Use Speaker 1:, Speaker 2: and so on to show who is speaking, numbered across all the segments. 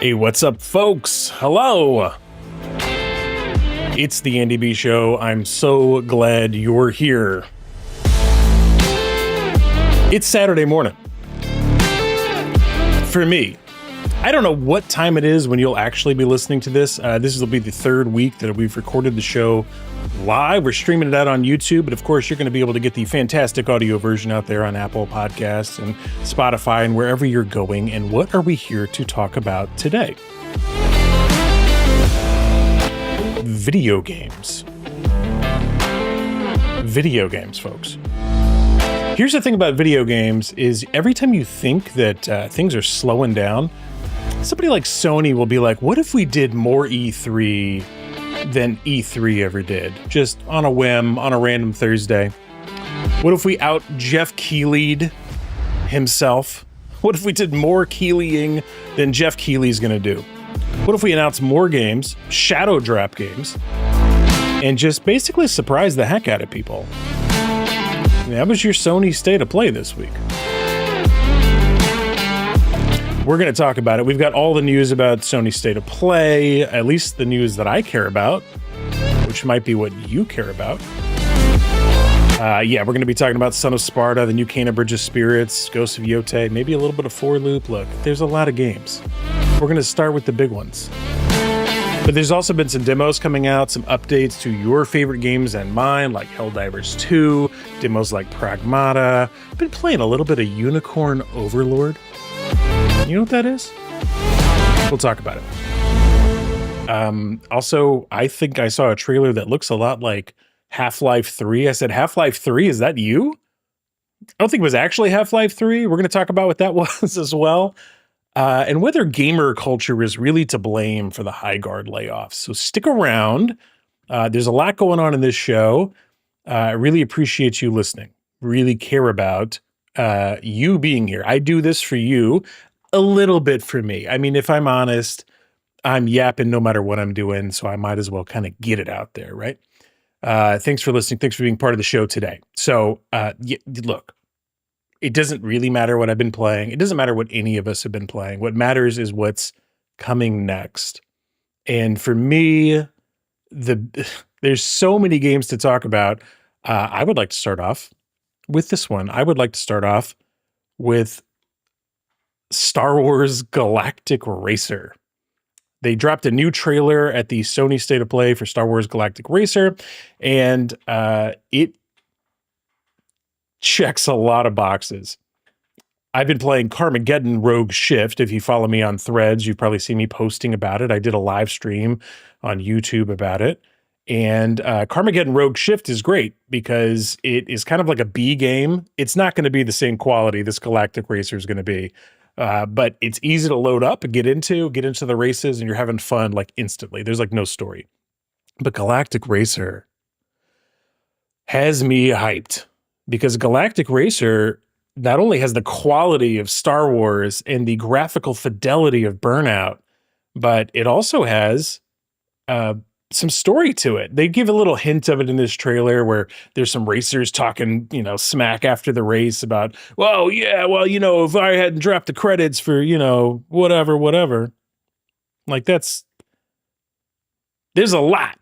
Speaker 1: Hey, what's up, folks? Hello. It's the Andy B Show. I'm so glad you're here. It's Saturday morning. For me, I don't know what time it is when you'll actually be listening to this. This will be the third week that we've recorded the show live. We're streaming it out on YouTube, but of course, you're going to be able to get the fantastic audio version out there on Apple Podcasts and Spotify and wherever you're going. And what are we here to talk about today? Video games. Video games, folks. Here's the thing about video games is every time you think that things are slowing down, somebody like Sony will be like, what if we did more E3 than E3 ever did? Just on a whim, on a random Thursday. What if we out Jeff Keighley'd himself? What if we did more Keighleying than Jeff Keighley's gonna do? What if we announce more games, shadow drop games, and just basically surprise the heck out of people? That was your Sony State of Play this week. We're going to talk about it. We've got all the news about Sony State of Play, at least the news that I care about, which might be what you care about. We're going to be talking about Son of Sparta, the new Kena Bridge of Spirits, Ghost of Yotei, maybe a little bit of Four Loop. Look, there's a lot of games. We're going to start with the big ones. But there's also been some demos coming out, some updates to your favorite games and mine, like Helldivers 2, demos like Pragmata. I've been playing a little bit of Unicorn Overlord. You know what that is? We'll talk about it. Also, I think I saw a trailer that looks a lot like Half-Life 3. I said, Half-Life 3, is that you? I don't think it was actually Half-Life 3. We're going to talk about what that was as well. And whether gamer culture is really to blame for the Highguard layoffs. So stick around. There's a lot going on in this show. I really appreciate you listening. Really care about you being here. I do this for you, a little bit for me. I mean, if I'm honest, I'm yapping no matter what I'm doing, so I might as well kind of get it out there, right? Thanks for listening. Thanks for being part of the show today. So, look. It doesn't really matter what I've been playing. It doesn't matter what any of us have been playing. What matters is what's coming next. And for me, there's so many games to talk about. I would like to start off with this one. I would like to start off with Star Wars Galactic Racer. They dropped a new trailer at the Sony State of Play for Star Wars Galactic Racer, and it checks a lot of boxes. I've been playing Carmageddon Rogue Shift. If you follow me on Threads, you've probably seen me posting about it. I did a live stream on YouTube about it. And Carmageddon Rogue Shift is great because it is kind of like a B game. It's not going to be the same quality this Galactic Racer is going to be. But it's easy to load up and get into the races, and you're having fun like instantly. There's like no story. But Galactic Racer has me hyped. Because Galactic Racer not only has the quality of Star Wars and the graphical fidelity of Burnout, but it also has some story to it. They give a little hint of it in this trailer where there's some racers talking, smack after the race about, if I hadn't dropped the credits for, whatever. Like there's a lot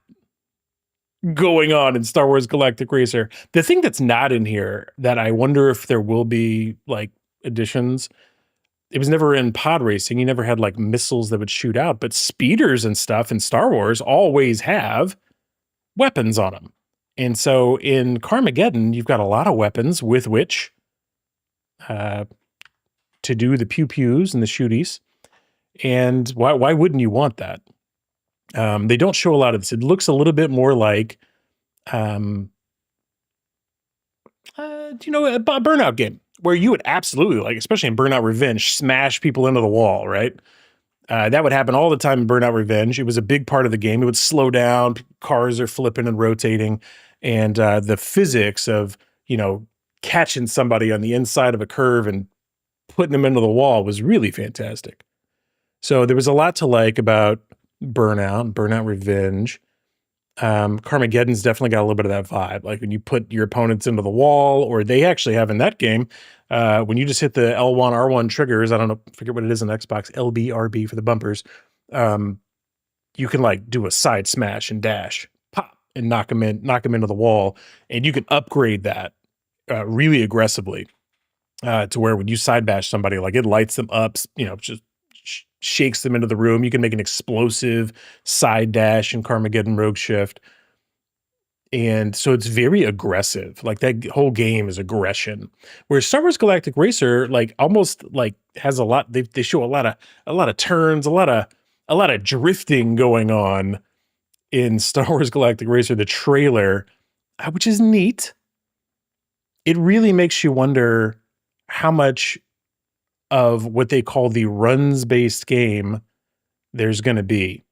Speaker 1: going on in Star Wars Galactic Racer. The thing that's not in here that I wonder if there will be like additions, it was never in pod racing. You never had like missiles that would shoot out, but speeders and stuff in Star Wars always have weapons on them. And so in Carmageddon, you've got a lot of weapons with which to do the pew-pews and the shooties. And why wouldn't you want that? They don't show a lot of this. It looks a little bit more like, a Burnout game where you would absolutely, like, especially in Burnout Revenge, smash people into the wall, right? That would happen all the time in Burnout Revenge. It was a big part of the game. It would slow down. Cars are flipping and rotating. And the physics of, catching somebody on the inside of a curve and putting them into the wall was really fantastic. So there was a lot to like about Burnout Revenge. Carmageddon's definitely got a little bit of that vibe. Like when you put your opponents into the wall, or they actually have in that game, when you just hit the L1, R1 triggers, I don't know, forget what it is on Xbox, LB, RB for the bumpers. You can like do a side smash and dash, pop, and knock them into the wall. And you can upgrade that really aggressively to where when you side bash somebody, like it lights them up, just shakes them into the room. You can make an explosive side dash in Carmageddon Rogue Shift. And so it's very aggressive. Like that whole game is aggression. Whereas Star Wars Galactic Racer, like almost like has a lot, they show a lot of turns, a lot of drifting going on in Star Wars Galactic Racer, the trailer, which is neat. It really makes you wonder how much of what they call the runs-based game there's going to be.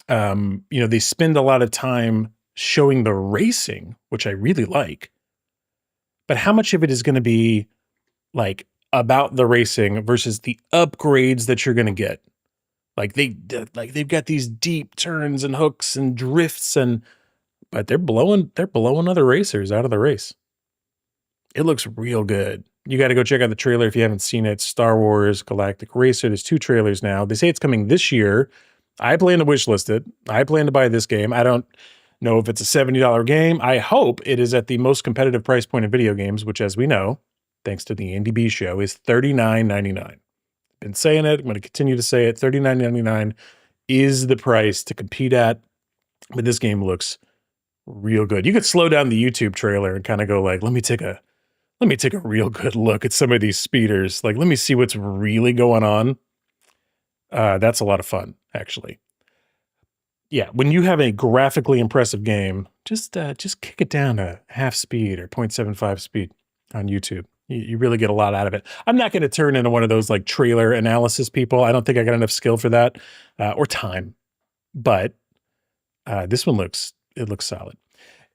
Speaker 1: They spend a lot of time showing the racing, which I really like, but how much of it is going to be like about the racing versus the upgrades that you're going to get? Like they've got these deep turns and hooks and drifts, but they're blowing other racers out of the race. It looks real good. You got to go check out the trailer if you haven't seen it. Star Wars Galactic Racer. There's 2 trailers now. They say it's coming this year. I plan to wishlist it. I plan to buy this game. I don't know if it's a $70 game. I hope it is at the most competitive price point in video games, which, as we know, thanks to the Andy B show, is $39.99. Been saying it. I'm going to continue to say it. $39.99 is the price to compete at. But this game looks real good. You could slow down the YouTube trailer and kind of go like, let me take a real good look at some of these speeders. Like, let me see what's really going on. That's a lot of fun, actually. Yeah, when you have a graphically impressive game, just kick it down to half speed or 0.75 speed on YouTube. You really get a lot out of it. I'm not going to turn into one of those like trailer analysis people. I don't think I got enough skill for that or time. But this one looks solid.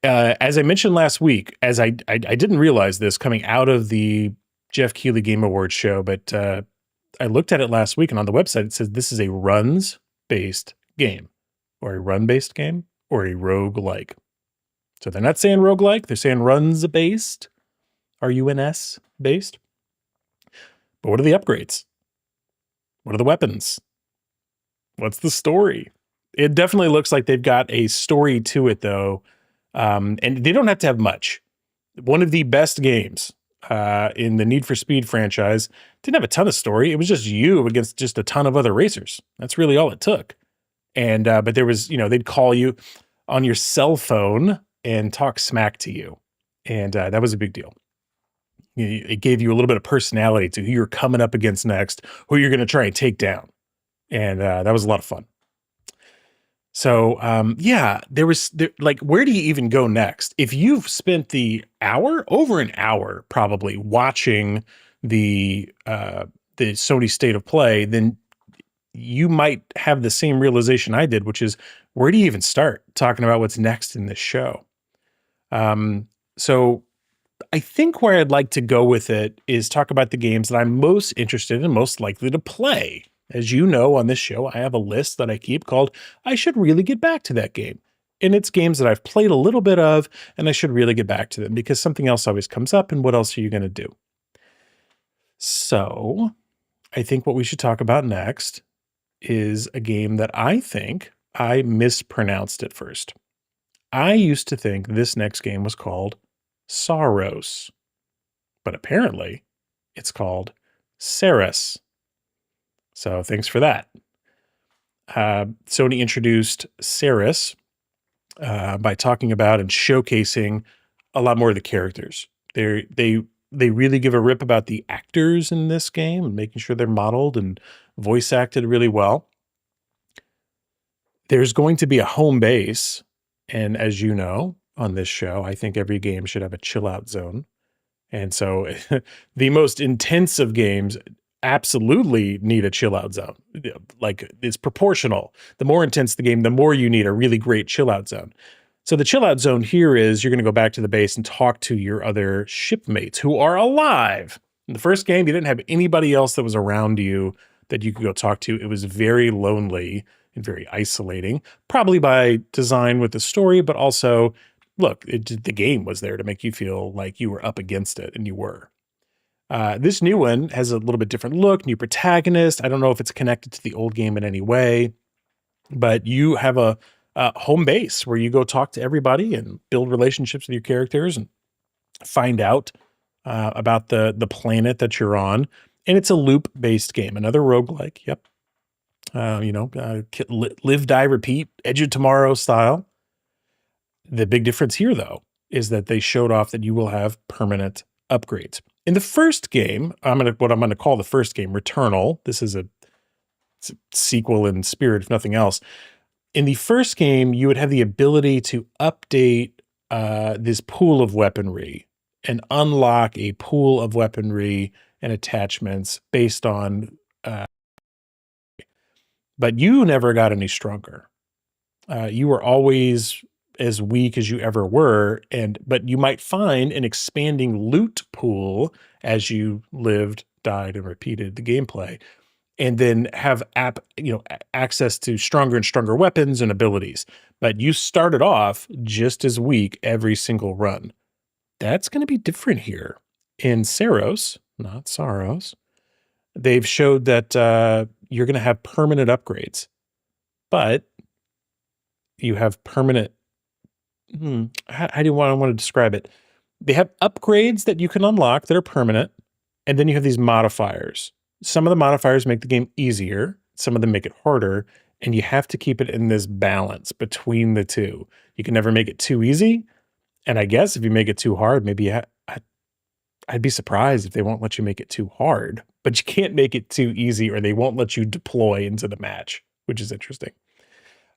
Speaker 1: As I mentioned last week, as I didn't realize this coming out of the Jeff Keighley Game Awards show, but I looked at it last week, and on the website it says this is a runs-based game, or a run-based game, or a roguelike. So they're not saying roguelike, they're saying runs-based, R-U-N-S based. But what are the upgrades? What are the weapons? What's the story? It definitely looks like they've got a story to it, though. And they don't have to have much. One of the best games in the Need for Speed franchise didn't have a ton of story. It was just you against just a ton of other racers. That's really all it took. And but there was, they'd call you on your cell phone and talk smack to you. And that was a big deal. It gave you a little bit of personality to who you're coming up against next, who you're going to try and take down. And that was a lot of fun. So, where do you even go next? If you've spent over an hour probably watching the Sony State of Play, then you might have the same realization I did, which is, where do you even start talking about what's next in this show? So I think where I'd like to go with it is talk about the games that I'm most interested in, most likely to play. As you know, on this show, I have a list that I keep called I Should Really Get Back to That Game. And it's games that I've played a little bit of, and I should really get back to them because something else always comes up, and what else are you going to do? So I think what we should talk about next is a game that I think I mispronounced at first. I used to think this next game was called Saros, but apparently it's called Saras. So thanks for that. Sony introduced Saras by talking about and showcasing a lot more of the characters. They really give a rip about the actors in this game and making sure they're modeled and voice acted really well. There's going to be a home base, and as you know, on this show, I think every game should have a chill out zone. And so the most intense of games absolutely need a chill out zone. Like, it's proportional. The more intense the game, the more you need a really great chill out zone. So the chill out zone here is you're going to go back to the base and talk to your other shipmates who are alive. In the first game, you didn't have anybody else that was around you that you could go talk to. It was very lonely. and very isolating, probably by design with the story, but also, look, the game was there to make you feel like you were up against it, and you were. This new one has a little bit different look, new protagonist. I don't know if it's connected to the old game in any way, but you have a home base where you go talk to everybody and build relationships with your characters and find out about the planet that you're on. And it's a loop-based game, another roguelike. Yep. Live, die, repeat, Edge of Tomorrow style. The big difference here, though, is that they showed off that you will have permanent upgrades. In the first game, what I'm gonna call the first game, Returnal. This is it's a sequel in spirit, if nothing else. In the first game, you would have the ability to update this pool of weaponry and unlock a pool of weaponry and attachments based on, but you never got any stronger. You were always as weak as you ever were, but you might find an expanding loot pool as you lived, died, and repeated the gameplay, and then have access to stronger and stronger weapons and abilities. But you started off just as weak every single run. That's going to be different here. In Seiros, not Saros, they've showed that you're going to have permanent upgrades, but you have permanent. How do you want to describe it? They have upgrades that you can unlock that are permanent, and then you have these modifiers. Some of the modifiers make the game easier, some of them make it harder, and you have to keep it in this balance between the two. You can never make it too easy, and I guess if you make it too hard, maybe I'd be surprised if they won't let you make it too hard, but you can't make it too easy or they won't let you deploy into the match, which is interesting.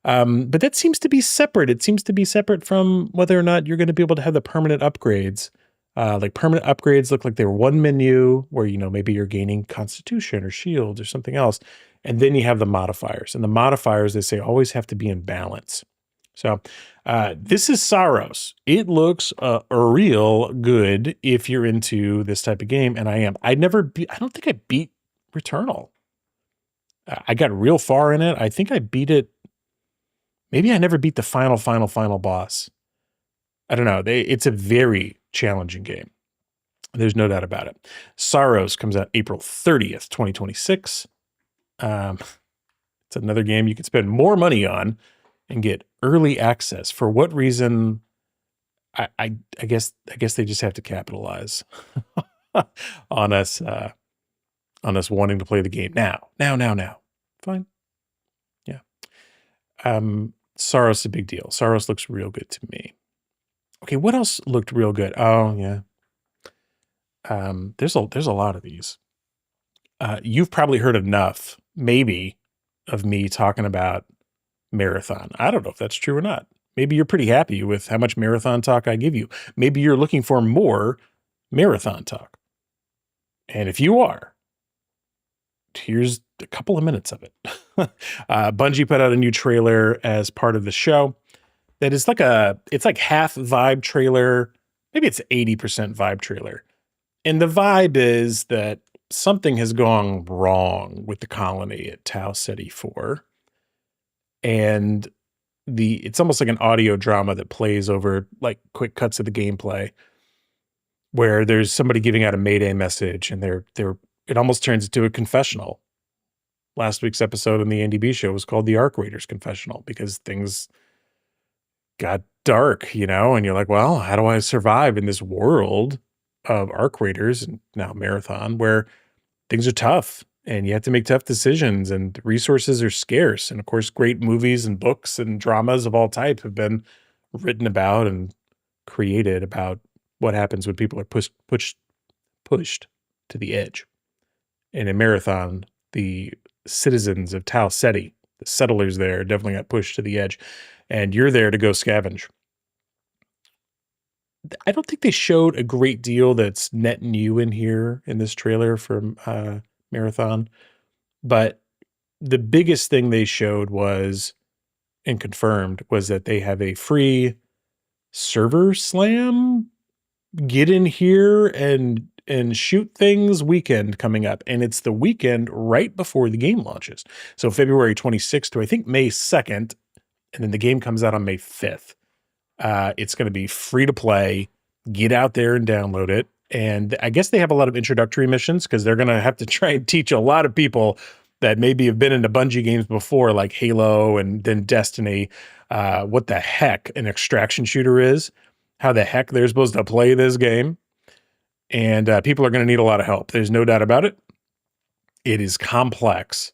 Speaker 1: But that seems to be separate. It seems to be separate from whether or not you're going to be able to have the permanent upgrades. Like permanent upgrades look like they were one menu where, maybe you're gaining constitution or shields or something else. And then you have the modifiers. And the modifiers, they say, always have to be in balance. So this is Saros. It looks real good if you're into this type of game. And I am. I don't think I beat Returnal. I got real far in it. I think I beat it. Maybe I never beat the final boss. I don't know. It's a very challenging game. There's no doubt about it. Saros comes out April 30th, 2026. It's another game you can spend more money on and get early access. For what reason? I guess they just have to capitalize on us wanting to play the game now. Fine. Yeah. Saros is a big deal. Saros looks real good to me. Okay, what else looked real good? Oh, yeah. There's a lot of these. You've probably heard enough, maybe, of me talking about Marathon. I don't know if that's true or not. Maybe you're pretty happy with how much Marathon talk I give you. Maybe you're looking for more Marathon talk. And if you are, here's a couple of minutes of it. Bungie put out a new trailer as part of the show that is it's like half vibe trailer. Maybe it's 80% vibe trailer. And the vibe is that something has gone wrong with the colony at Tau Ceti 4. And it's almost like an audio drama that plays over like quick cuts of the gameplay where there's somebody giving out a Mayday message and it almost turns into a confessional. Last week's episode on the Andy B show was called the Arc Raiders Confessional because things got dark, and you're like, well, how do I survive in this world of Arc Raiders and now Marathon where things are tough and you have to make tough decisions and resources are scarce. And of course, great movies and books and dramas of all types have been written about and created about what happens when people are pushed to the edge. And in Marathon, the citizens of Tau Ceti, the settlers there, definitely got pushed to the edge. And you're there to go scavenge. I don't think they showed a great deal that's net new in here in this trailer for Marathon. But the biggest thing they showed was, and confirmed, was that they have a free server slam. Get in here and and shoot things weekend coming up, and it's the weekend right before the game launches. So February 26th to I think May 2nd, and then the game comes out on May 5th. It's going to be free to play. Get out there and download it. And I guess they have a lot of introductory missions because they're going to have to try and teach a lot of people that maybe have been into Bungie games before, like Halo and then Destiny, what the heck an extraction shooter is, how the heck they're supposed to play this game. And people are going to need a lot of help. There's no doubt about it. It is complex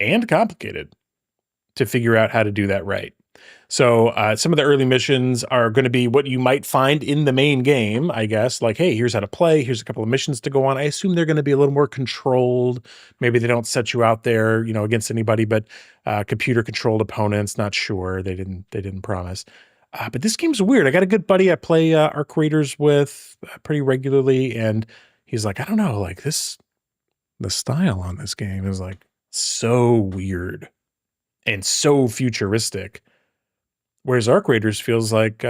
Speaker 1: and complicated to figure out how to do that right. So some of the early missions are going to be what you might find in the main game, I guess. Like, hey, here's how to play. Here's a couple of missions to go on. I assume they're going to be a little more controlled. Maybe they don't set you out there, against anybody, but computer-controlled opponents. Not sure. They didn't promise. But this game's weird. I got a good buddy I play Arc Raiders with pretty regularly, and he's like, I don't know, like the style on this game is like so weird and so futuristic. Whereas Arc Raiders feels like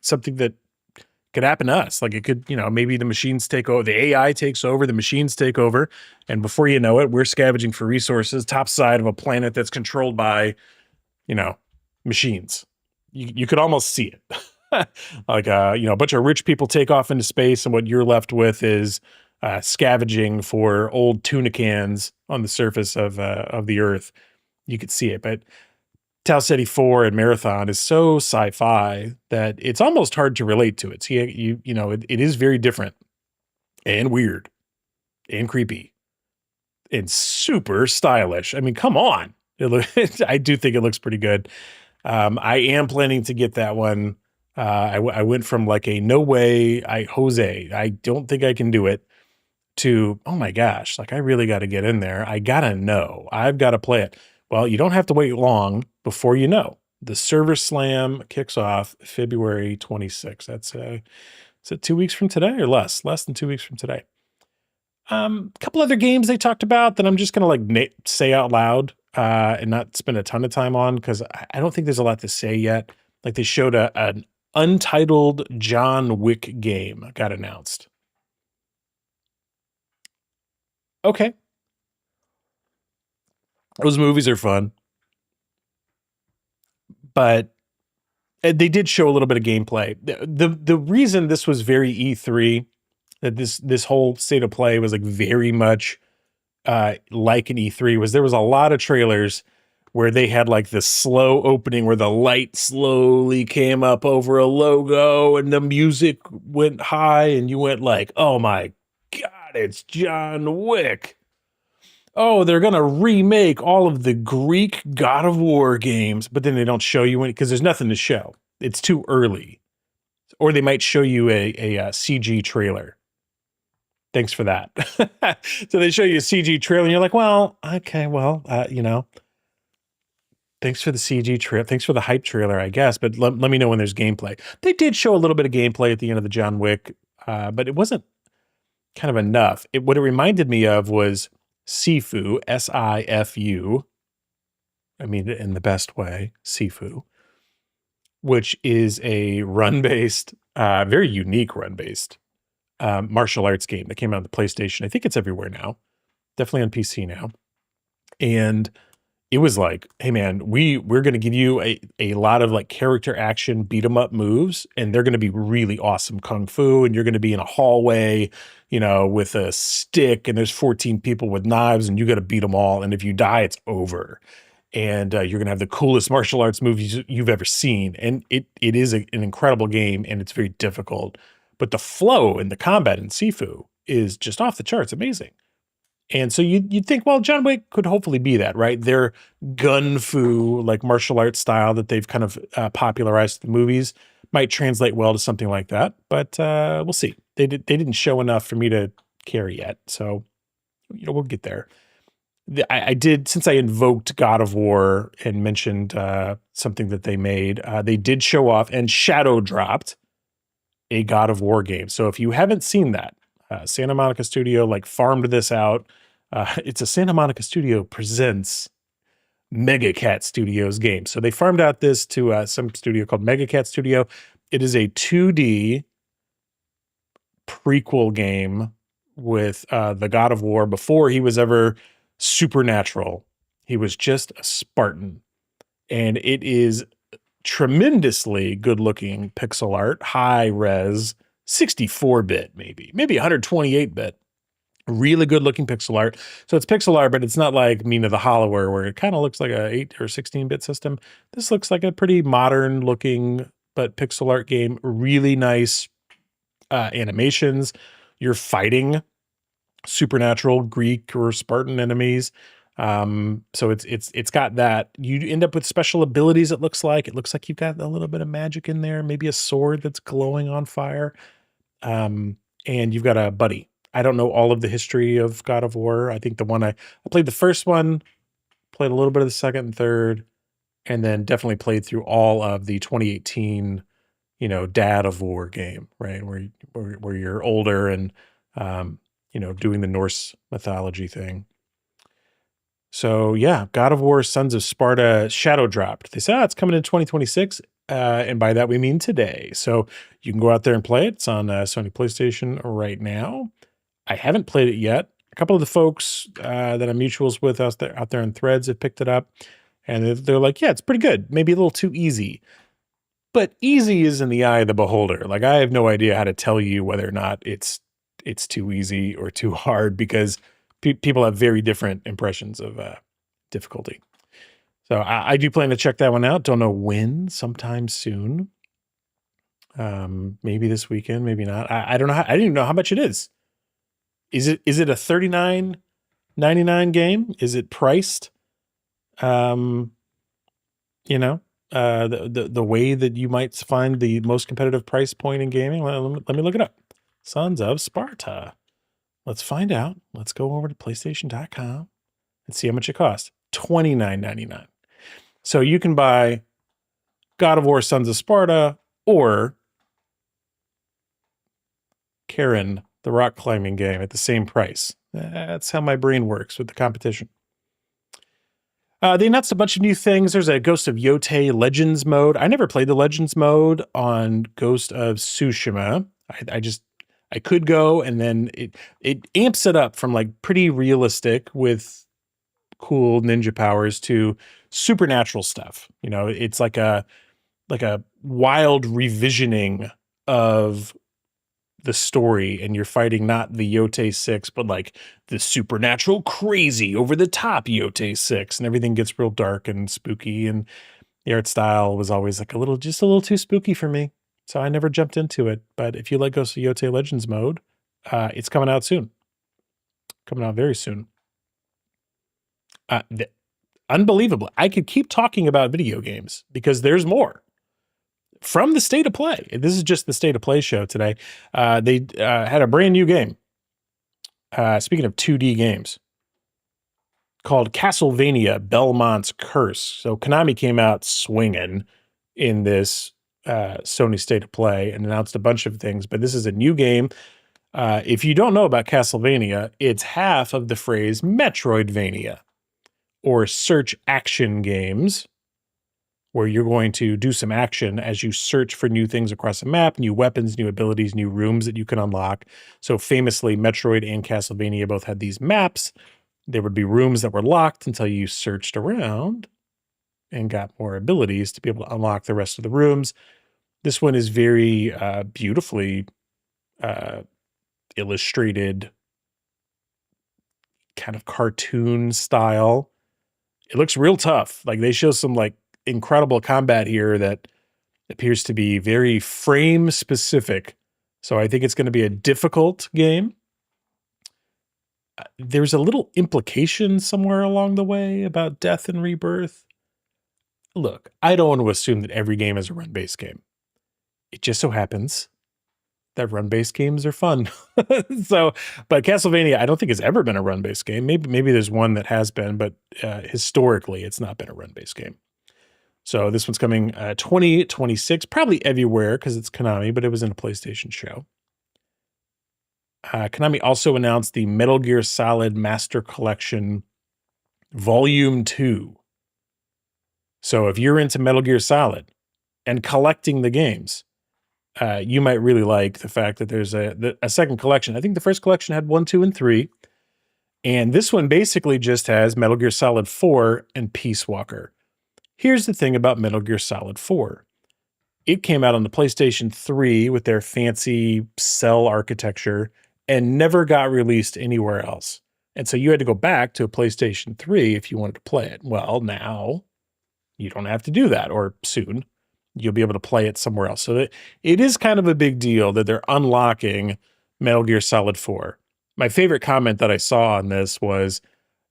Speaker 1: something that could happen to us. Like it could, maybe the machines take over, the AI takes over, the machines take over. And before you know it, we're scavenging for resources topside of a planet that's controlled by, machines. You could almost see it. Like, a bunch of rich people take off into space, and what you're left with is scavenging for old tuna cans on the surface of the Earth. You could see it, but Tau Ceti 4 and Marathon is so sci-fi that it's almost hard to relate to it. It is very different and weird and creepy and super stylish. I mean, come on. I do think it looks pretty good. I am planning to get that one. I went from like a no way, Jose, I don't think I can do it, to, oh my gosh, like I really got to get in there. I got to know. I've got to play it. Well, you don't have to wait long before you know. The Server Slam kicks off February 26th. That's is it 2 weeks from today or less? Less than 2 weeks from today. A couple other games they talked about that I'm just gonna like say out loud and not spend a ton of time on because I don't think there's a lot to say yet. Like they showed an untitled John Wick game got announced. Okay. Those movies are fun. But they did show a little bit of gameplay. The reason this was very E3, that this whole state of play was like very much like an E3, was there was a lot of trailers where they had like the slow opening where the light slowly came up over a logo and the music went high and you went like, oh my God, it's John Wick. Oh, they're going to remake all of the Greek God of War games, but then they don't show you any because there's nothing to show. It's too early. Or they might show you a CG trailer. Thanks for that. So they show you a CG trailer and you're like, well, okay, well, thanks for the CG trailer. Thanks for the hype trailer, I guess, but let me know when there's gameplay. They did show a little bit of gameplay at the end of the John Wick, but it wasn't kind of enough. What it reminded me of was Sifu, S-I-F-U, I mean it in the best way, Sifu, which is a run-based, very unique run-based martial arts game that came out on the PlayStation. I think it's everywhere now, definitely on PC now. And it was like, hey man, we're going to give you a lot of like character action beat 'em up moves, and they're going to be really awesome kung fu, and you're going to be in a hallway, with a stick, and there's 14 people with knives, and you got to beat them all, and if you die, it's over. And you're going to have the coolest martial arts movies you've ever seen, and it is an incredible game, and it's very difficult, but the flow and the combat in Sifu is just off the charts, amazing. And so you'd think, well, John Wick could hopefully be that, right? Their gun fu, like martial arts style that they've kind of popularized the movies might translate well to something like that. But we'll see. They didn't show enough for me to care yet. So, we'll get there. I did, since I invoked God of War and mentioned something that they made, they did show off and shadow dropped a God of War game. So if you haven't seen that, Santa Monica Studio farmed this out. It's a Santa Monica Studio presents Mega Cat Studios game. So they farmed out this to some studio called Mega Cat Studio. It is a 2D prequel game with the God of War before he was ever supernatural. He was just a Spartan. And it is tremendously good looking pixel art, high res, 64-bit, maybe 128-bit. Really good looking pixel art. So it's pixel art, but it's not like Mina the Hollower, where it kind of looks like a 8 or 16-bit system. This looks like a pretty modern looking, but pixel art game. Really nice animations. You're fighting supernatural Greek or Spartan enemies. So it's got that. You end up with special abilities. It looks like you've got a little bit of magic in there, maybe a sword that's glowing on fire. And you've got a buddy. I don't know all of the history of God of War. I think I played the first one, played a little bit of the second and third, and then definitely played through all of the 2018, Dad of War game, right? Where you're older and, doing the Norse mythology thing. So yeah, God of War Sons of Sparta shadow dropped. They said, it's coming in 2026. And by that, we mean today. So you can go out there and play it. It's on Sony PlayStation right now. I haven't played it yet. A couple of the folks that I'm mutuals with out there in Threads have picked it up. And they're like, yeah, it's pretty good. Maybe a little too easy. But easy is in the eye of the beholder. Like, I have no idea how to tell you whether or not it's too easy or too hard, because people have very different impressions of difficulty. So I do plan to check that one out. Don't know when, sometime soon. Maybe this weekend, maybe not. I don't know. I didn't even know how much it is. Is it a $39.99 game? Is it priced? The way that you might find the most competitive price point in gaming. Let me look it up. Sons of Sparta. Let's find out. Let's go over to PlayStation.com and see how much it costs. $29.99. So you can buy God of War Sons of Sparta or Karen, the rock climbing game, at the same price. That's how my brain works with the competition. They announced a bunch of new things. There's a Ghost of Yotei Legends mode. I never played the Legends mode on Ghost of Tsushima. I could go, and then it amps it up from like pretty realistic with cool ninja powers to supernatural stuff. It's like a wild revisioning of the story, and you're fighting not the Yotei 6, but like the supernatural, crazy, over the top Yotei 6, and everything gets real dark and spooky, and the art style was always like just a little too spooky for me. So I never jumped into it. But if you like Ghost of Yotei Legends mode, it's coming out soon. Coming out very soon. Unbelievable. I could keep talking about video games because there's more. From the State of Play. This is just the State of Play show today. They had a brand new game. Speaking of 2D games, called Castlevania Belmont's Curse. So Konami came out swinging in this Sony State of Play and announced a bunch of things, but this is a new game. If you don't know about Castlevania, it's half of the phrase Metroidvania, or search action games, where you're going to do some action as you search for new things across a map, new weapons, new abilities, new rooms that you can unlock. So famously, Metroid and Castlevania both had these maps. There would be rooms that were locked until you searched around and got more abilities to be able to unlock the rest of the rooms. This one is very beautifully illustrated, kind of cartoon style. It looks real tough. Like, they show some like incredible combat here that appears to be very frame specific. So I think it's going to be a difficult game. There's a little implication somewhere along the way about death and rebirth. Look, I don't want to assume that every game is a run-based game. It just so happens that run-based games are fun. But Castlevania, I don't think has ever been a run-based game. Maybe there's one that has been, but historically, it's not been a run-based game. So this one's coming 2026, probably everywhere because it's Konami, but it was in a PlayStation show. Konami also announced the Metal Gear Solid Master Collection Volume 2. So if you're into Metal Gear Solid and collecting the games, you might really like the fact that there's a second collection. I think the first collection had 1, 2, and 3. And this one basically just has Metal Gear Solid 4 and Peace Walker. Here's the thing about Metal Gear Solid 4. It came out on the PlayStation 3 with their fancy cell architecture and never got released anywhere else. And so you had to go back to a PlayStation 3 if you wanted to play it. Well, now you don't have to do that, or soon you'll be able to play it somewhere else. So it is kind of a big deal that they're unlocking Metal Gear Solid 4. My favorite comment that I saw on this was,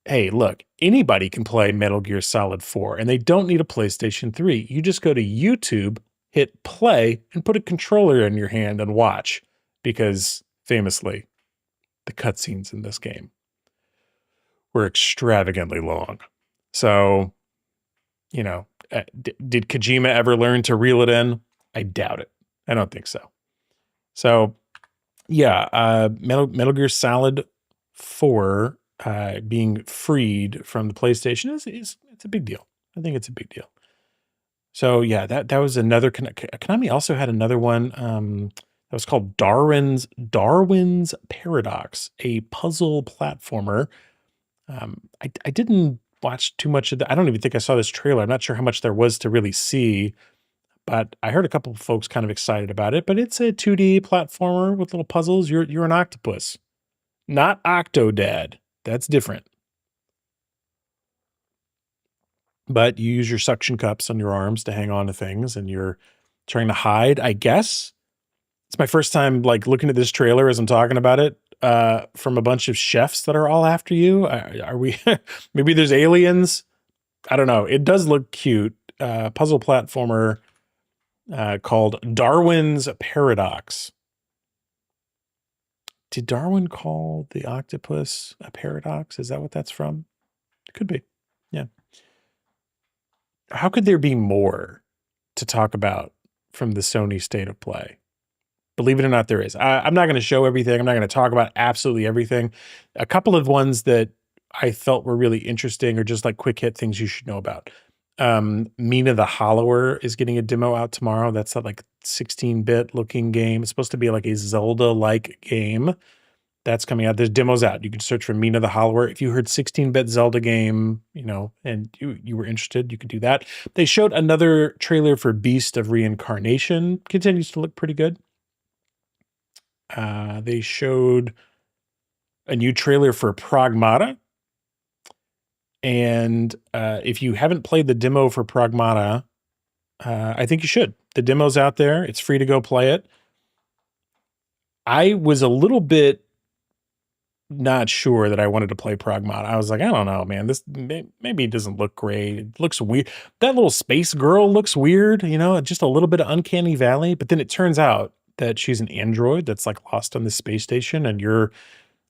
Speaker 1: hey, look, anybody can play Metal Gear Solid 4 and they don't need a PlayStation 3. You just go to YouTube, hit play, and put a controller in your hand and watch, because famously, the cutscenes in this game were extravagantly long. So, you know, did Kojima ever learn to reel it in? I doubt it. I don't think so. So, yeah, Metal Gear Solid 4 being freed from the PlayStation is it's a big deal. I think it's a big deal. So yeah, that was another. Konami also had another one that was called Darwin's Paradox, a puzzle platformer. I didn't watch too much of that. I don't even think I saw this trailer. I'm not sure how much there was to really see, but I heard a couple of folks kind of excited about it. But it's a 2D platformer with little puzzles. You're an octopus, not Octodad. That's different. But you use your suction cups on your arms to hang on to things, and you're trying to hide, I guess. It's my first time like looking at this trailer as I'm talking about it, from a bunch of chefs that are all after you. Are we, maybe there's aliens? I don't know. It does look cute. Puzzle platformer called Darwin's Paradox. Did Darwin call the octopus a paradox? Is that what that's from? It could be. Yeah. How could there be more to talk about from the Sony State of Play? Believe it or not, there is. I'm not going to show everything. I'm not going to talk about absolutely everything. A couple of ones that I felt were really interesting or just like quick hit things you should know about. Mina the Hollower is getting a demo out tomorrow. That's that like 16-bit looking game. It's supposed to be like a Zelda-like game. That's coming out. There's demos out. You can search for Mina the Hollower. If you heard 16-bit Zelda game, you know, and you were interested, you could do that. They showed another trailer for Beast of Reincarnation. Continues to look pretty good. They showed a new trailer for Pragmata. And if you haven't played the demo for Pragmata, I think you should. The demo's out there. It's free to go play it. I was a little bit not sure that I wanted to play Pragmata. I was like, I don't know, man. This maybe it doesn't look great. It looks weird. That little space girl looks weird, you know, just a little bit of Uncanny Valley. But then it turns out that she's an android that's like lost on this space station, and you're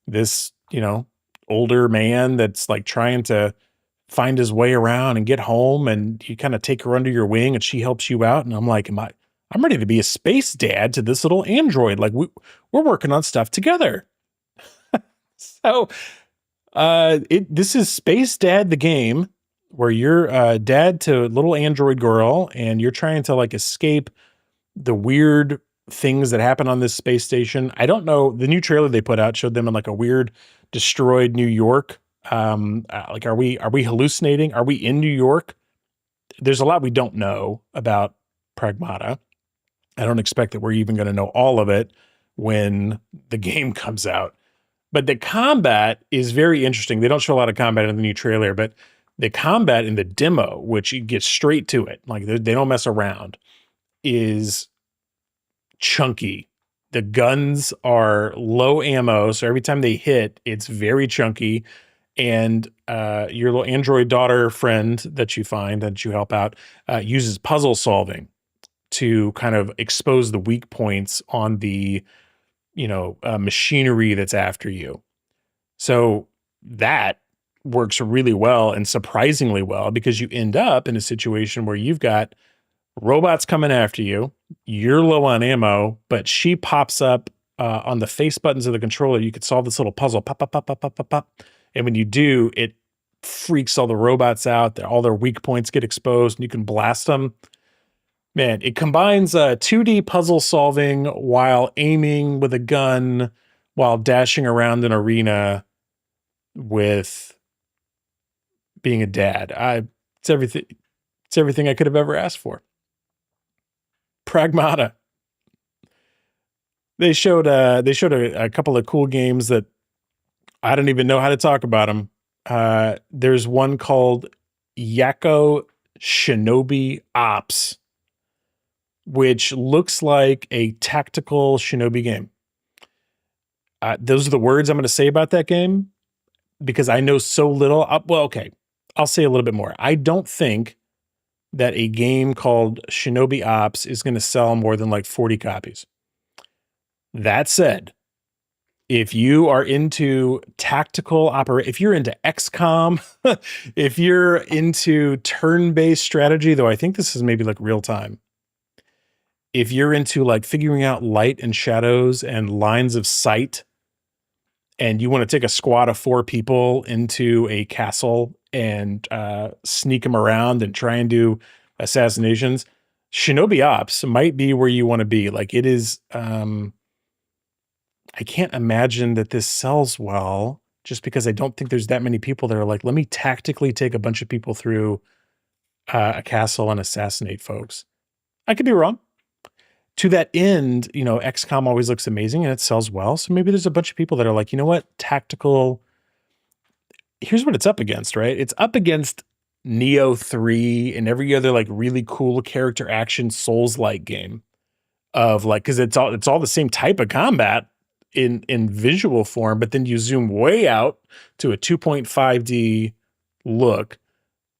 Speaker 1: this, you know, older man that's like trying to find his way around and get home, and you kind of take her under your wing and she helps you out. And I'm like, I'm ready to be a space dad to this little android. Like we're working on stuff together. So this is Space Dad the game, where you're dad to little android girl, and you're trying to like escape the weird things that happen on this space station. I don't know. The new trailer they put out showed them in like a weird destroyed New York. Like, are we hallucinating? Are we in New York? There's a lot we don't know about Pragmata. I don't expect that we're even going to know all of it when the game comes out. But the combat is very interesting. They don't show a lot of combat in the new trailer, but the combat in the demo, which you get straight to it, like they don't mess around, is chunky. The guns are low ammo, so every time they hit, it's very chunky. And your little android daughter friend that you find, that you help out, uses puzzle solving to kind of expose the weak points on the, you know, machinery that's after you. So that works really well and surprisingly well, because you end up in a situation where you've got robots coming after you, you're low on ammo, but she pops up on the face buttons of the controller. You could solve this little puzzle, pop, pop, pop, pop, pop, pop, pop. And when you do, it freaks all the robots out. All their weak points get exposed, and you can blast them. Man, it combines 2D puzzle solving while aiming with a gun while dashing around an arena with being a dad. It's everything. It's everything I could have ever asked for. Pragmata. They showed a couple of cool games that I don't even know how to talk about them. There's one called Yakko Shinobi Ops, which looks like a tactical shinobi game. Those are the words I'm going to say about that game because I know so little. Well, okay, I'll say a little bit more. I don't think that a game called Shinobi Ops is going to sell more than like 40 copies. That said, if you are into if you're into XCOM, if you're into turn-based strategy, though I think this is maybe like real time. If you're into like figuring out light and shadows and lines of sight, and you want to take a squad of 4 people into a castle and sneak them around and try and do assassinations, Shinobi Ops might be where you want to be. Like it is, I can't imagine that this sells well just because I don't think there's that many people that are like, let me tactically take a bunch of people through a castle and assassinate folks. I could be wrong. To that end, XCOM always looks amazing and it sells well. So maybe there's a bunch of people that are like, you know what? Tactical. Here's what it's up against, right? It's up against Neo 3 and every other like really cool character action Souls-like game of like, because it's all the same type of combat in visual form, but then you zoom way out to a 2.5D look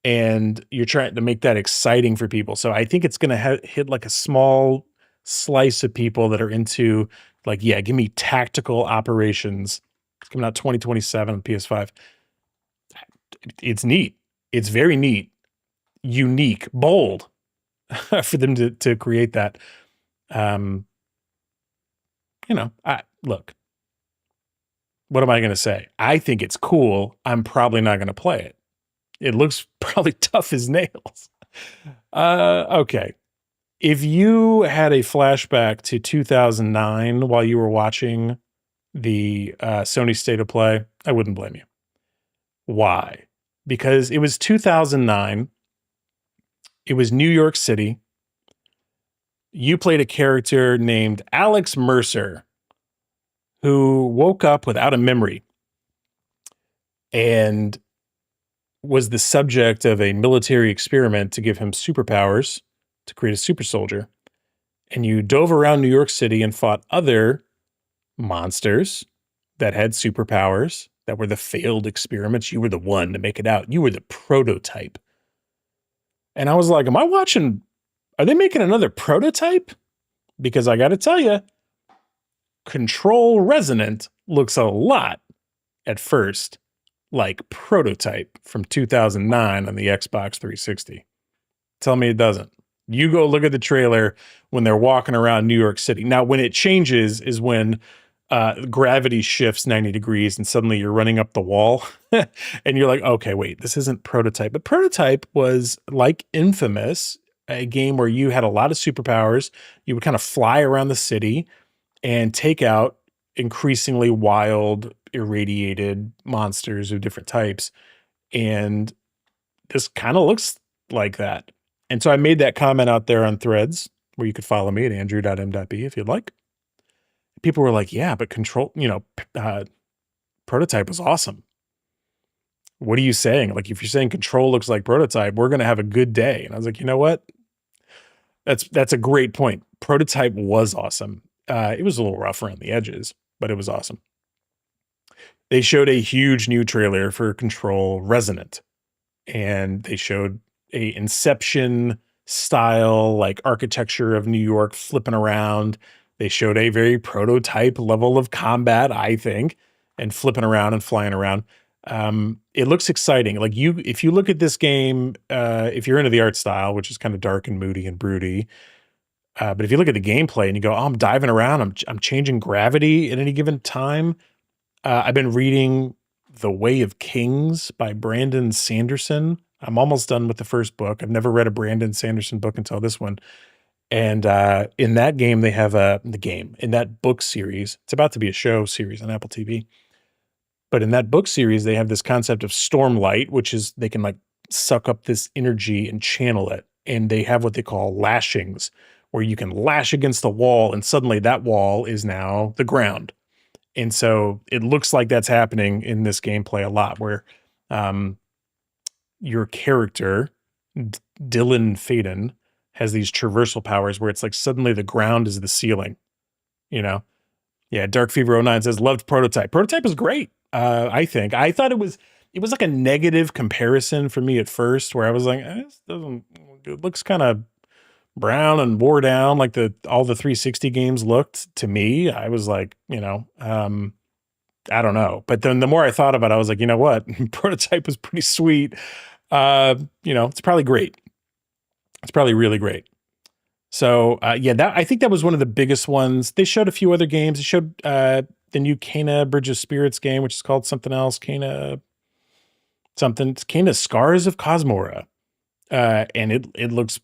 Speaker 1: and you're trying to make that exciting for people. So I think it's going to hit like a small slice of people that are into like, yeah, give me tactical operations. It's coming out 2027 on PS5. It's neat. It's very neat, unique, bold for them to create that. Look, what am I going to say? I think it's cool. I'm probably not going to play it. It looks probably tough as nails. Okay. If you had a flashback to 2009 while you were watching the Sony State of Play, I wouldn't blame you. Why? Because it was 2009. It was New York City. You played a character named Alex Mercer, who woke up without a memory and was the subject of a military experiment to give him superpowers to create a super soldier. And you dove around New York City and fought other monsters that had superpowers that were the failed experiments. You were the one to make it out. You were the prototype. And I was like, are they making another prototype? Because I got to tell you, Control Resonant looks a lot at first like Prototype from 2009 on the Xbox 360. Tell me it doesn't. You go look at the trailer when they're walking around New York City. Now, when it changes is when gravity shifts 90 degrees and suddenly you're running up the wall and you're like, okay, wait, this isn't Prototype. But Prototype was like Infamous, a game where you had a lot of superpowers. You would kind of fly around the city and take out increasingly wild, irradiated monsters of different types. And this kind of looks like that. And so I made that comment out there on Threads, where you could follow me at andrew.m.b if you'd like. People were like, yeah, but Prototype was awesome. What are you saying? Like, if you're saying Control looks like Prototype, we're going to have a good day. And I was like, you know what? That's a great point. Prototype was awesome. It was a little rough around the edges, but it was awesome. They showed a huge new trailer for Control Resonant, and they showed a Inception style, like architecture of New York flipping around. They showed a very Prototype level of combat, I think, and flipping around and flying around. It looks exciting. Like if you look at this game, if you're into the art style, which is kind of dark and moody and broody, but if you look at the gameplay and you go, oh, I'm diving around, I'm changing gravity at any given time. I've been reading The Way of Kings by Brandon Sanderson. I'm almost done with the first book. I've never read a Brandon Sanderson book until this one. And in that game, they have in that book series, it's about to be a show series on Apple TV. But in that book series, they have this concept of stormlight, which is they can like suck up this energy and channel it. And they have what they call lashings, where you can lash against the wall and suddenly that wall is now the ground. And so it looks like that's happening in this gameplay a lot, where um, your character, Dylan Faden, has these traversal powers where it's like suddenly the ground is the ceiling, you know? Yeah, Dark Fever 09 says, loved Prototype. Prototype is great, I think. I thought it was like a negative comparison for me at first, where I was like, it looks kind of brown and wore down like all the 360 games looked to me. I was like, I don't know. But then the more I thought about it, I was like, you know what? Prototype was pretty sweet. It's probably great. It's probably really great. So I think that was one of the biggest ones. They showed a few other games. They showed the new Kena Bridge of Spirits game, which is called something else. Kena Scars of Cosmora. And it looks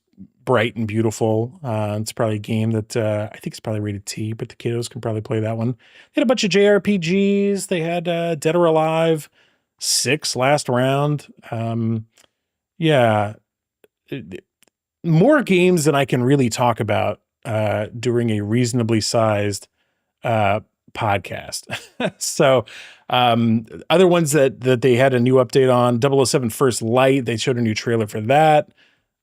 Speaker 1: bright and beautiful. It's probably a game that I think it's probably rated T, but the kiddos can probably play that one. They had a bunch of JRPGs. They had Dead or Alive 6 last round. More games than I can really talk about during a reasonably sized podcast. So other ones that they had a new update on, 007 First Light, they showed a new trailer for that.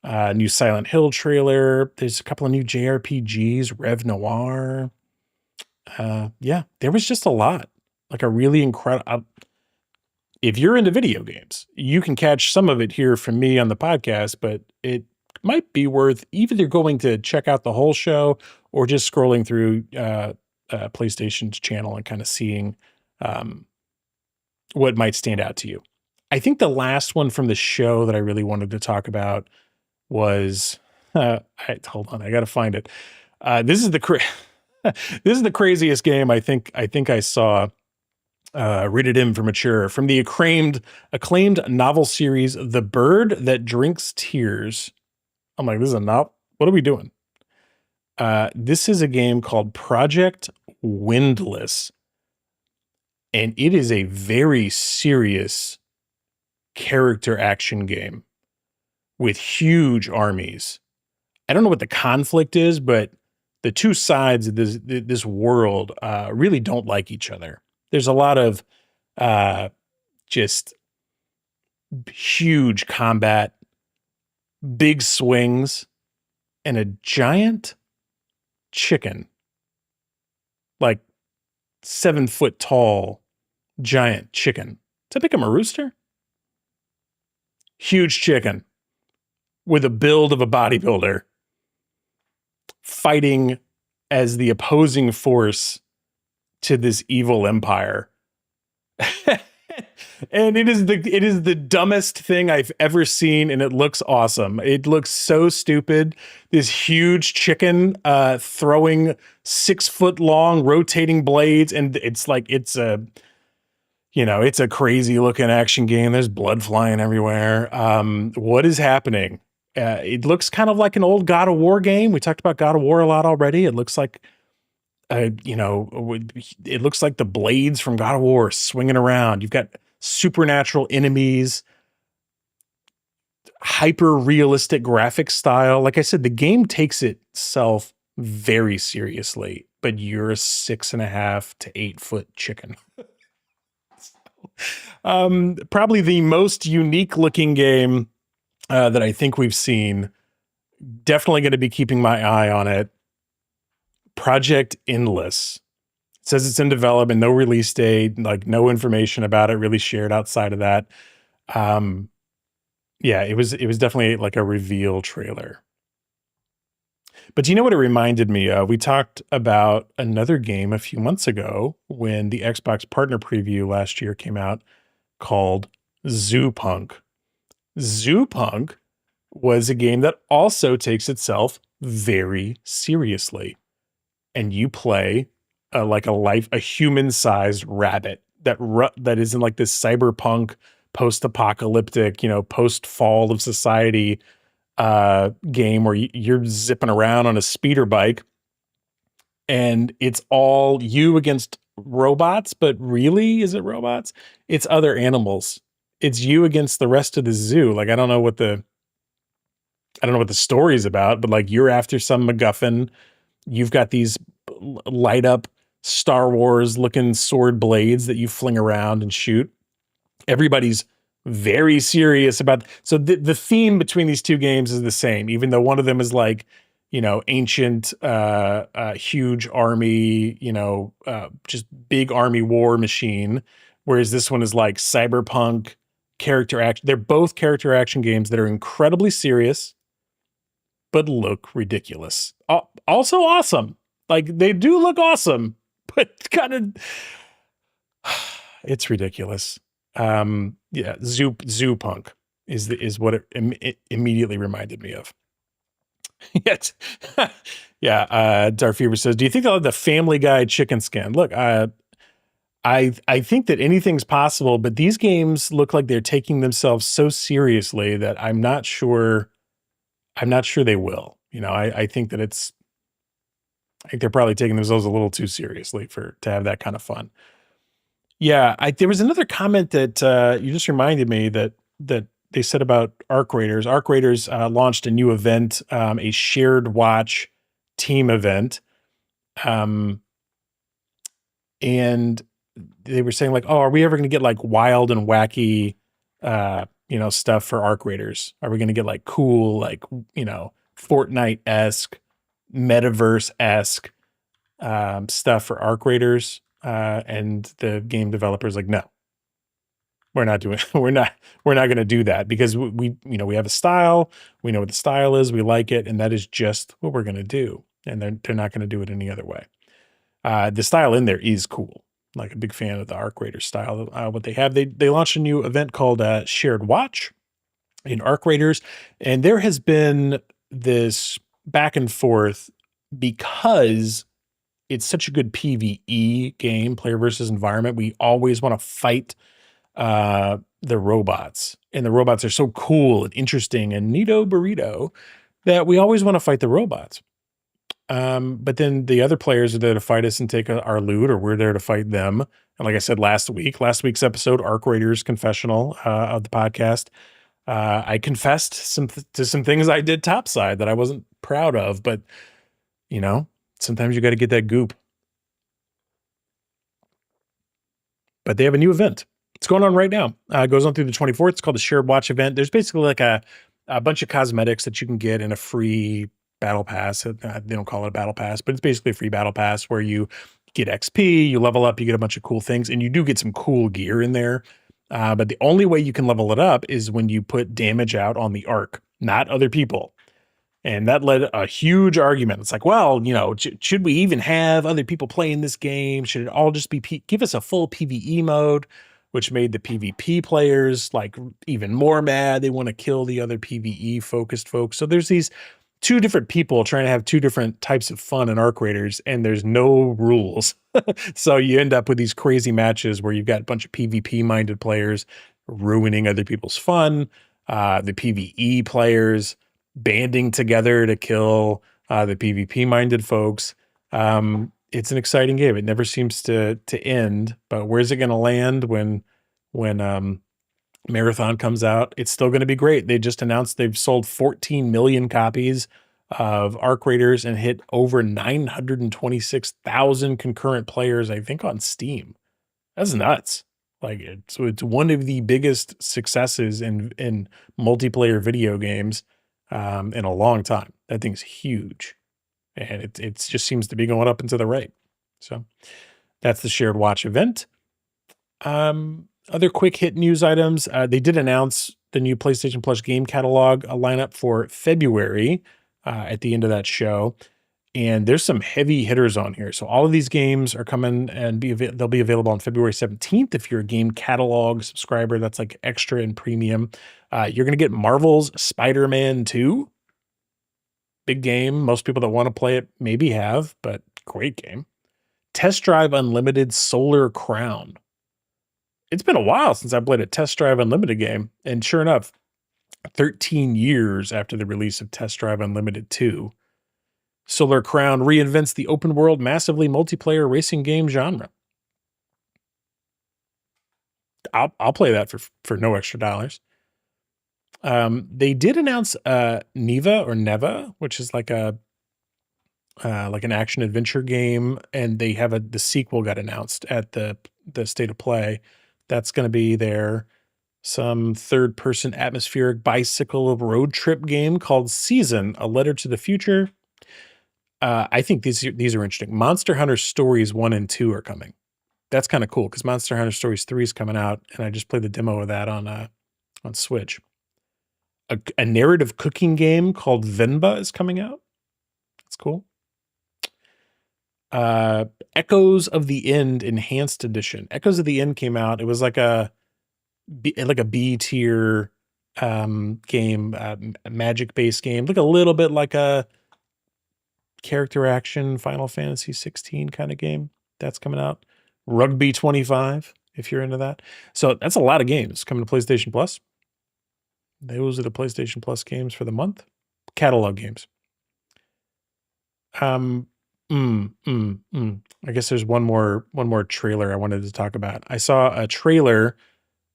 Speaker 1: New Silent Hill trailer. There's a couple of new JRPGs, Rev Noir. There was just a lot. Like a really incredible. If you're into video games, you can catch some of it here from me on the podcast, but it might be worth either going to check out the whole show or just scrolling through PlayStation's channel and kind of seeing what might stand out to you. I think the last one from the show that I really wanted to talk about was hold on, I got to find it. This is the craziest game I think I saw. Rated M for mature, from the acclaimed novel series The Bird That Drinks Tears. I'm like, this is a novel? What are we doing? This is a game called Project Windless, and it is a very serious character action game with huge armies. I don't know what the conflict is, but the two sides of this world really don't like each other. There's a lot of just huge combat, big swings, and a giant chicken, like 7 foot tall giant chicken. Does that make him a rooster? Huge chicken with a build of a bodybuilder fighting as the opposing force to this evil empire. And it is the dumbest thing I've ever seen, and it looks awesome. It looks so stupid. This huge chicken throwing 6 foot long rotating blades, and it's a crazy looking action game. There's blood flying everywhere. What is happening? It looks kind of like an old God of War game. We talked about God of War a lot already. It looks like it looks like the blades from God of War swinging around. You've got supernatural enemies, hyper realistic graphic style. Like I said, the game takes itself very seriously, but you're a 6.5 to 8 foot chicken. Probably the most unique looking game that I think we've seen. Definitely going to be keeping my eye on it. Project Endless. It says it's in development, no release date, like no information about it really shared outside of that. It was definitely like a reveal trailer. But do you know what it reminded me of? We talked about another game a few months ago when the Xbox partner preview last year came out called Zoo Punk. Zoo Punk was a game that also takes itself very seriously. And you play a human-sized rabbit that is in like this cyberpunk post-apocalyptic, post-fall of society game where you're zipping around on a speeder bike, and it's all you against robots, but really, is it robots? It's other animals. It's you against the rest of the zoo. Like, I don't know what the story is about, but like you're after some MacGuffin. You've got these light up Star Wars looking sword blades that you fling around and shoot. Everybody's very serious about, so the theme between these two games is the same, even though one of them is like, ancient, huge army, just big army war machine. Whereas this one is like cyberpunk character action. They're both character action games that are incredibly serious, but look ridiculous. Also awesome. Like, they do look awesome, but kind of, it's ridiculous. Yeah, Zoo Punk is what it immediately reminded me of. Yet, yeah. Darth Fever says, "Do you think they'll have the Family Guy chicken skin?" Look, I think that anything's possible, but these games look like they're taking themselves so seriously that I'm not sure. I'm not sure they will. I think that I think they're probably taking themselves a little too seriously to have that kind of fun. Yeah, there was another comment that you just reminded me that they said about Arc Raiders. Arc Raiders launched a new event, a shared watch team event, um, and they were saying like, "Oh, are we ever going to get like wild and wacky, stuff for Arc Raiders? Are we going to get like cool, like Fortnite-esque, metaverse-esque stuff for Arc Raiders?" And the game developers like, "No, we're not doing. We're not going to do that because we have a style. We know what the style is. We like it, and that is just what we're going to do. And they're not going to do it any other way. The style in there is cool. Like, a big fan of the Arc Raiders style. What they have, they launched a new event called Shared Watch in Arc Raiders, and there has been this back and forth because it's such a good PvE game, player versus environment. We always want to fight the robots, and the robots are so cool and interesting and neato burrito that we always want to fight the robots. But then the other players are there to fight us and take our loot, or we're there to fight them. And like I said last week's episode, Arc Raiders Confessional of the podcast, I confessed to some things I did topside that I wasn't proud of, but sometimes you got to get that goop. But they have a new event. It's going on right now. It goes on through the 24th. It's called the Shared Watch event. There's basically like a bunch of cosmetics that you can get in a free battle pass. They don't call it a battle pass, but it's basically a free battle pass where you get XP, you level up, you get a bunch of cool things, and you do get some cool gear in there. But the only way you can level it up is when you put damage out on the Ark, not other people. And that led a huge argument. It's like, well, should we even have other people playing this game? Should it all just be give us a full PvE mode, which made the PvP players like even more mad. They want to kill the other PvE focused folks. So there's these two different people trying to have two different types of fun in Arc Raiders, and there's no rules. So you end up with these crazy matches where you've got a bunch of PvP minded players ruining other people's fun. The PvE players banding together to kill the PvP minded folks. It's an exciting game. It never seems to end, but where's it going to land when Marathon comes out? It's still going to be great. They just announced they've sold 14 million copies of Arc Raiders and hit over 926,000 concurrent players, I think, on Steam. That's nuts. Like, it's one of the biggest successes in multiplayer video games in a long time. That thing's huge, and it just seems to be going up and to the right. So that's the Shared Watch event. Other quick hit news items. They did announce the new PlayStation Plus game catalog lineup for February at the end of that show. And there's some heavy hitters on here. So all of these games are coming and they'll be available on February 17th. If you're a game catalog subscriber, that's like extra and premium. You're going to get Marvel's Spider-Man 2. Big game. Most people that want to play it maybe have, but great game. Test Drive Unlimited Solar Crown. It's been a while since I played a Test Drive Unlimited game. And sure enough, 13 years after the release of Test Drive Unlimited 2, Solar Crown reinvents the open world, massively multiplayer racing game genre. I'll play that for no extra dollars. They did announce Neva, which is like an action adventure game, and they have the sequel got announced at the State of Play. That's going to be there. Some third-person atmospheric bicycle road trip game called Season: A Letter to the Future. I think these are interesting. Monster Hunter Stories 1 and 2 are coming. That's kind of cool because Monster Hunter Stories 3 is coming out, and I just played the demo of that on Switch. A narrative cooking game called Venba is coming out. That's cool. Echoes of the End Enhanced Edition. Echoes of the End came out. It was like a B tier game, magic based game. Look a little bit like a character action Final Fantasy 16 kind of game. That's coming out. Rugby 25, if you're into that. So that's a lot of games coming to PlayStation Plus. Those are the PlayStation Plus games for the month. Catalog games. I guess there's one more trailer I wanted to talk about. I saw a trailer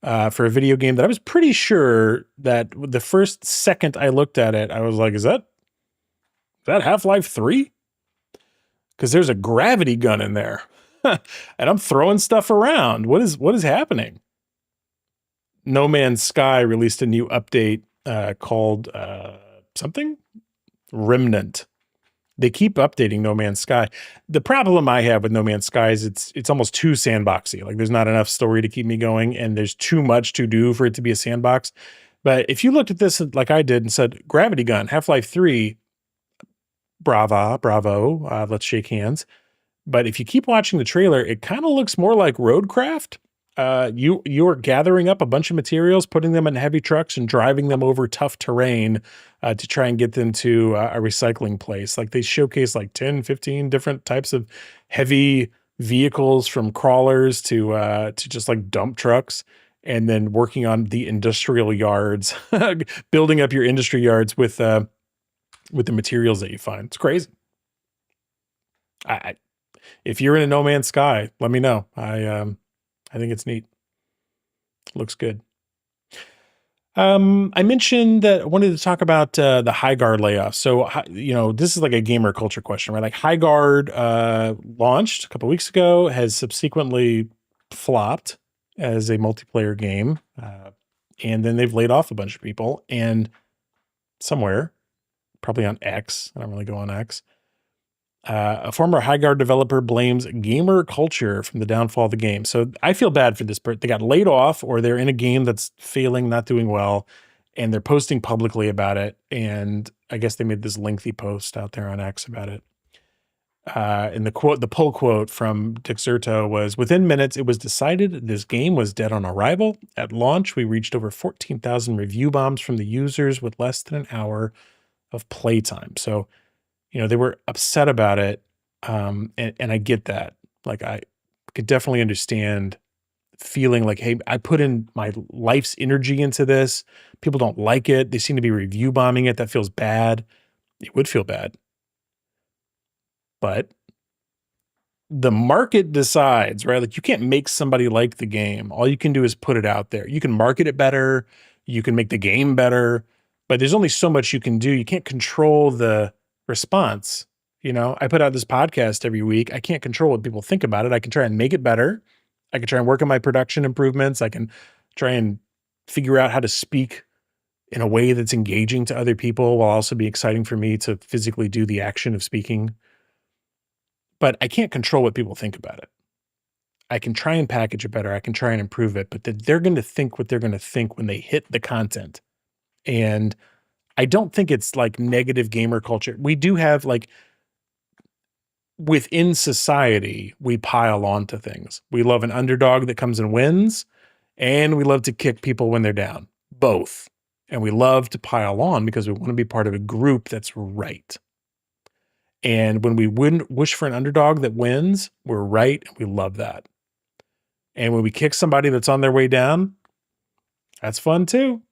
Speaker 1: for a video game that I was pretty sure that the first second I looked at it, I was like, is that Half-Life 3? Because there's a gravity gun in there. And I'm throwing stuff around. What is happening? No Man's Sky released a new update called something? Remnant. They keep updating No Man's Sky. The problem I have with No Man's Sky is it's almost too sandboxy. Like there's not enough story to keep me going, and there's too much to do for it to be a sandbox. But if you looked at this like I did and said, Gravity Gun, Half-Life 3, bravo, let's shake hands. But if you keep watching the trailer, it kind of looks more like Roadcraft. You are gathering up a bunch of materials, putting them in heavy trucks and driving them over tough terrain to try and get them to a recycling place. Like they showcase like 10, 15 different types of heavy vehicles, from crawlers to just like dump trucks, and then working on the industrial yards, building up your industry yards with the materials that you find. It's crazy. If you're in a No Man's Sky, let me know. I think it's neat. Looks good. I mentioned that I wanted to talk about the HighGuard layoff. So, this is like a gamer culture question, right? Like HighGuard launched a couple weeks ago, has subsequently flopped as a multiplayer game. And then they've laid off a bunch of people. And somewhere, probably on X, I don't really go on X, a former HighGuard developer blames gamer culture from the downfall of the game. So I feel bad for this person. They got laid off, or they're in a game that's failing, not doing well, and they're posting publicly about it. And I guess they made this lengthy post out there on X about it. And the pull quote from Dexerto was, "Within minutes, it was decided this game was dead on arrival. At launch, we reached over 14,000 review bombs from the users with less than an hour of playtime." So, they were upset about it. And I get that. Like, I could definitely understand feeling like, hey, I put in my life's energy into this. People don't like it. They seem to be review bombing it. That feels bad. It would feel bad. But the market decides, right? Like, you can't make somebody like the game. All you can do is put it out there. You can market it better. You can make the game better. But there's only so much you can do. You can't control the response. I put out this podcast every week. I can't control what people think about it. I can try and make it better. I can try and work on my production improvements. I can try and figure out how to speak in a way that's engaging to other people while also be exciting for me to physically do the action of speaking. But I can't control what people think about it. I can try and package it better. I can try and improve it, but they're going to think what they're going to think when they hit the content. And I don't think it's like negative gamer culture. We do have, like, within society, we pile on to things. We love an underdog that comes and wins, and we love to kick people when they're down. Both. And we love to pile on because we want to be part of a group that's right. And when we wish for an underdog that wins, we're right, and we love that. And when we kick somebody that's on their way down, that's fun too.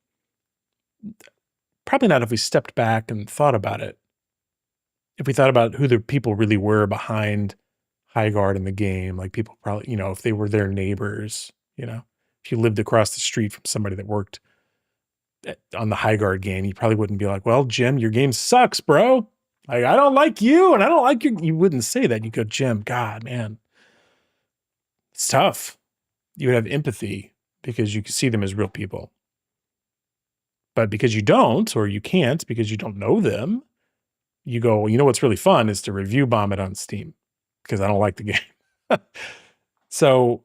Speaker 1: probably not if we stepped back and thought about it. If we thought about who the people really were behind Highguard in the game, like people probably, if they were their neighbors, if you lived across the street from somebody that worked on the Highguard game, you probably wouldn't be like, well, Jim, your game sucks, bro. Like, I don't like you and I don't like you. You wouldn't say that. You go, Jim, God, man, it's tough. You would have empathy because you can see them as real people. But because you don't, or you can't, because you don't know them, you go, well, what's really fun is to review bomb it on Steam because I don't like the game. So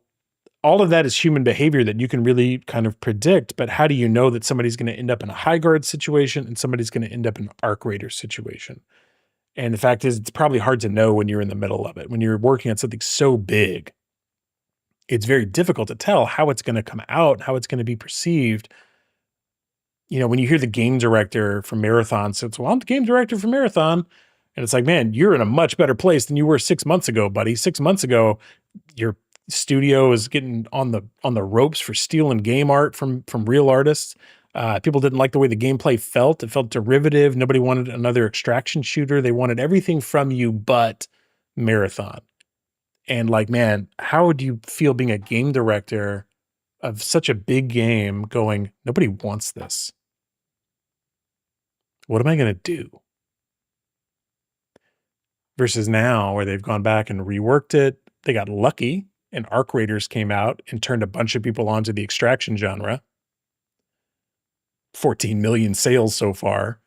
Speaker 1: all of that is human behavior that you can really kind of predict, but how do you know that somebody's going to end up in a Highguard situation and somebody's going to end up in an Arc Raider situation? And the fact is, it's probably hard to know when you're in the middle of it. When you're working on something so big, it's very difficult to tell how it's going to come out, how it's going to be perceived. When you hear the game director from Marathon says, well, I'm the game director for Marathon. And it's like, man, you're in a much better place than you were 6 months ago, buddy. 6 months ago, your studio is getting on the ropes for stealing game art from real artists. People didn't like the way the gameplay felt. It felt derivative. Nobody wanted another extraction shooter. They wanted everything from you but Marathon. And like, man, how would you feel being a game director of such a big game going, nobody wants this? What am I going to do? Versus now where they've gone back and reworked it. They got lucky and Arc Raiders came out and turned a bunch of people onto the extraction genre. 14 million sales so far.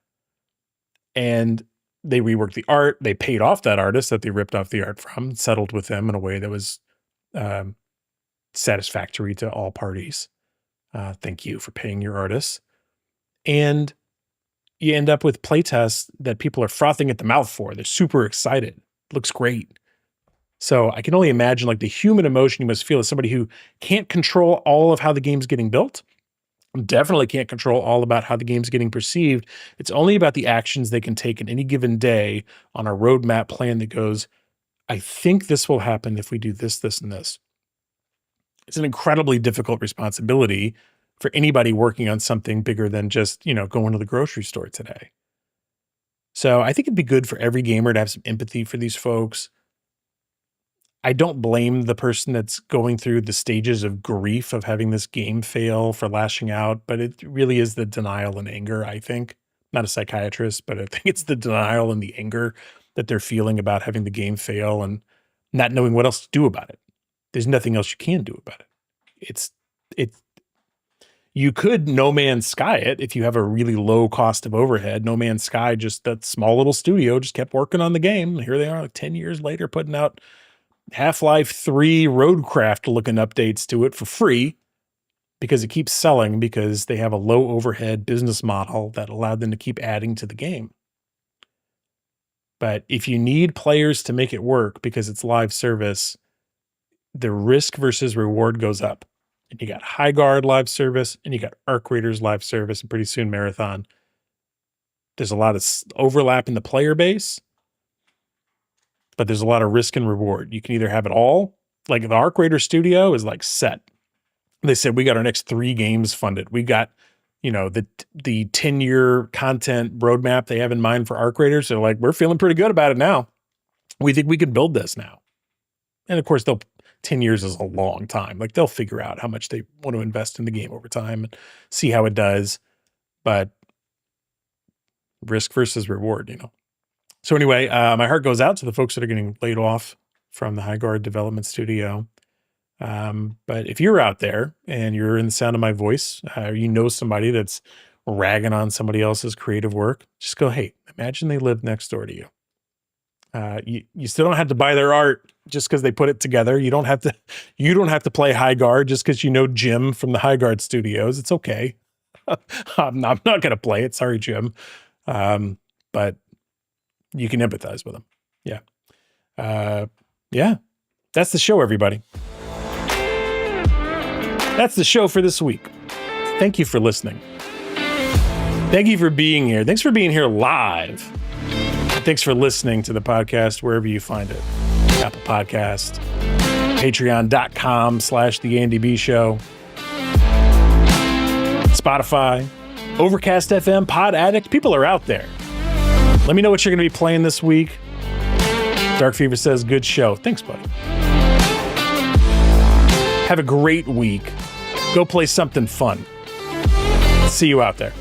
Speaker 1: And they reworked the art. They paid off that artist that they ripped off the art from, settled with them in a way that was satisfactory to all parties. Thank you for paying your artists. And you end up with playtests that people are frothing at the mouth for. They're super excited. Looks great. So I can only imagine like the human emotion you must feel as somebody who can't control all of how the game's getting built. Definitely can't control all about how the game's getting perceived. It's only about the actions they can take in any given day on a roadmap plan that goes, I think this will happen if we do this, this, and this. It's an incredibly difficult responsibility for anybody working on something bigger than just, going to the grocery store today. So I think it'd be good for every gamer to have some empathy for these folks. I don't blame the person that's going through the stages of grief of having this game fail for lashing out, but it really is the denial and anger, I think. Not a psychiatrist, but I think it's the denial and the anger that they're feeling about having the game fail and not knowing what else to do about it. There's nothing else you can do about it. You could No Man's Sky it if you have a really low cost of overhead. No Man's Sky, just that small little studio, just kept working on the game. Here they are like 10 years later putting out Half-Life 3 Roadcraft looking updates to it for free because it keeps selling because they have a low overhead business model that allowed them to keep adding to the game. But if you need players to make it work because it's live service, the risk versus reward goes up. And you got Highguard live service and you got Arc Raiders live service and pretty soon Marathon. There's a lot of overlap in the player base, but there's a lot of risk and reward. You can either have it all, like the Arc Raider studio is like set. They said, we got our next 3 games funded. We got, the 10-year content roadmap they have in mind for Arc Raiders. They're like, we're feeling pretty good about it now. We think we can build this now. And of course, 10 years is a long time. Like they'll figure out how much they want to invest in the game over time and see how it does. But risk versus reward, So anyway, my heart goes out to the folks that are getting laid off from the Highguard development studio. But if you're out there and you're in the sound of my voice, somebody that's ragging on somebody else's creative work, just go, hey, imagine they lived next door to you. You still don't have to buy their art just because they put it together. You don't have to play Highguard just because you know Jim from the Highguard studios. It's okay. I'm not going to play it. Sorry, Jim. But you can empathize with them. Yeah. Yeah. That's the show, everybody. That's the show for this week. Thank you for listening. Thank you for being here. Thanks for being here live. Thanks for listening to the podcast wherever you find it. Apple Podcast, patreon.com/The Andy B Show, Spotify, Overcast FM, Pod Addict. People are out there. Let me know what you're going to be playing this week. Dark Fever says, good show. Thanks, buddy. Have a great week. Go play something fun. See you out there.